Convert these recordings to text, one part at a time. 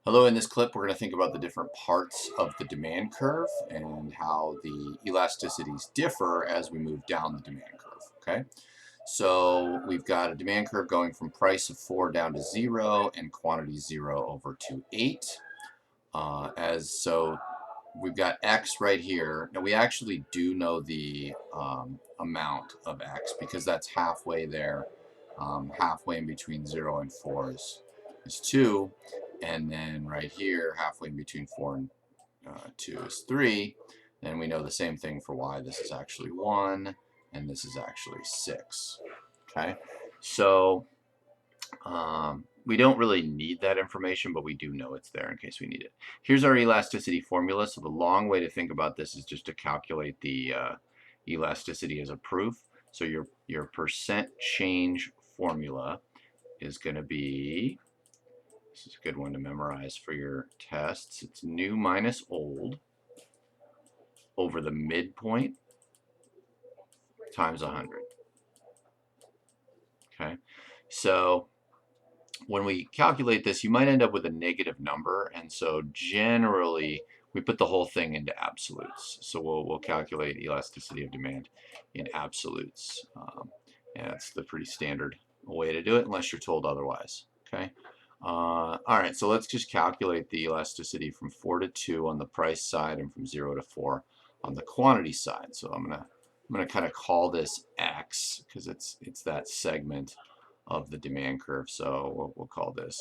Hello, in this clip we're going to think about the different parts of the demand curve and how the elasticities differ as we move down the demand curve. Okay, so we've got a demand curve going from price of 4 down to 0 and quantity 0 over to 8. So we've got x right here. Now we actually do know the amount of x because that's halfway there. Halfway in between 0 and 4 is 2. And then right here, halfway in between 4 and 2 is 3. And we know the same thing for y. This is actually 1, and this is actually 6. Okay, so we don't really need that information, but we do know it's there in case we need it. Here's our elasticity formula. So the long way to think about this is just to calculate the elasticity as a proof. So your percent change formula is going to be, this is a good one to memorize for your tests. It's new minus old over the midpoint times 100. Okay, so when we calculate this, you might end up with a negative number, and so generally we put the whole thing into absolutes. So we'll calculate elasticity of demand in absolutes. And that's the pretty standard way to do it, unless you're told otherwise. Okay. All right, so let's just calculate the elasticity from 4 to 2 on the price side and from 0 to 4 on the quantity side. So I'm gonna kind of call this X because it's that segment of the demand curve. So we'll call this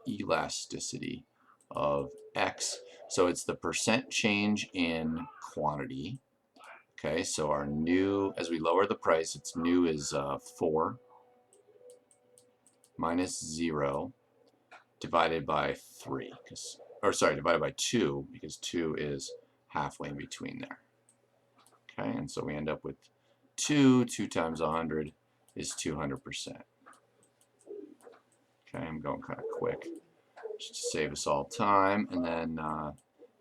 elasticity of X. So it's the percent change in quantity. Okay, so our new, as we lower the price, its new is 4 minus 0 divided by 3, divided by 2, because 2 is halfway in between there. Okay, and so we end up with 2 times 100 is 200%. Okay, I'm going kind of quick just to save us all time. And then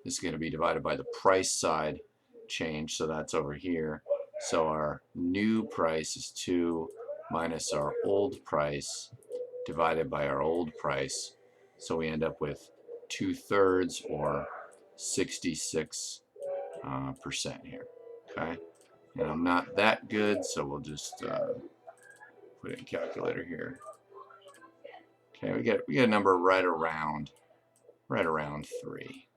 this is going to be divided by the price side change, so that's over here. So our new price is 2 minus our old price divided by our old price. So we end up with 2/3 or 66% here. Okay, and I'm not that good, so we'll just put it in calculator here. Okay, we get a number right around 3.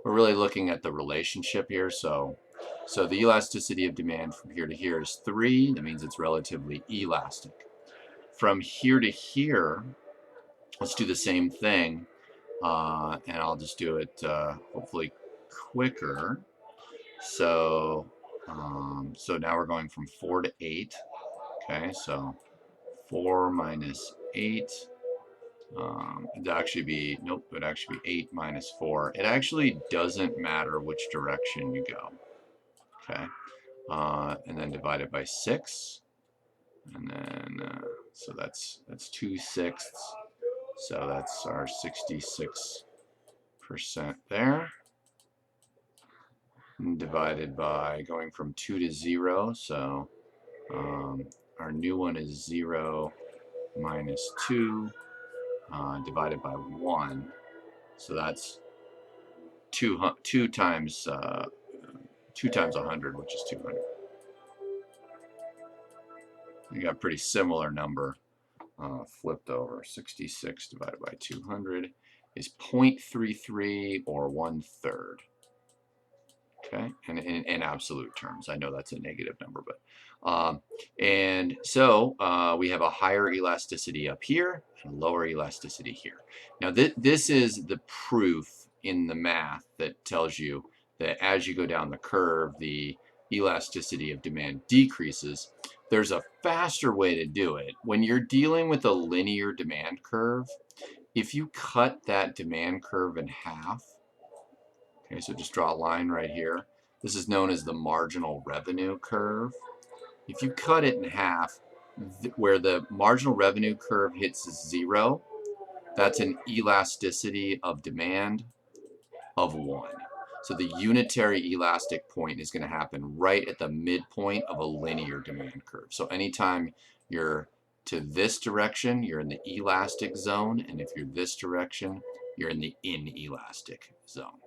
We're really looking at the relationship here. So the elasticity of demand from here to here is 3. That means it's relatively elastic. From here to here, let's do the same thing, and I'll just do it hopefully quicker. So now we're going from 4 to 8. Okay, so 4 minus 8. It'd actually be, nope, it'd actually be 8 minus 4. It actually doesn't matter which direction you go. Okay, and then divided by 6, and then so that's 2/6. So that's our 66% there. And divided by going from 2 to 0. So our new one is 0 minus 2. Divided by 1, so that's 2 times 100, which is 200. We got a pretty similar number flipped over. 66 divided by 200 is 0.33 or 1/3. Okay, and in absolute terms, I know that's a negative number, but and so we have a higher elasticity up here and lower elasticity here. Now this is the proof in the math that tells you that as you go down the curve, the elasticity of demand decreases. There's a faster way to do it. When you're dealing with a linear demand curve, if you cut that demand curve in half, okay, so just draw a line right here. This is known as the marginal revenue curve. If you cut it in half, where the marginal revenue curve hits 0, that's an elasticity of demand of 1. So the unitary elastic point is going to happen right at the midpoint of a linear demand curve. So anytime you're to this direction, you're in the elastic zone, and if you're this direction, you're in the inelastic zone.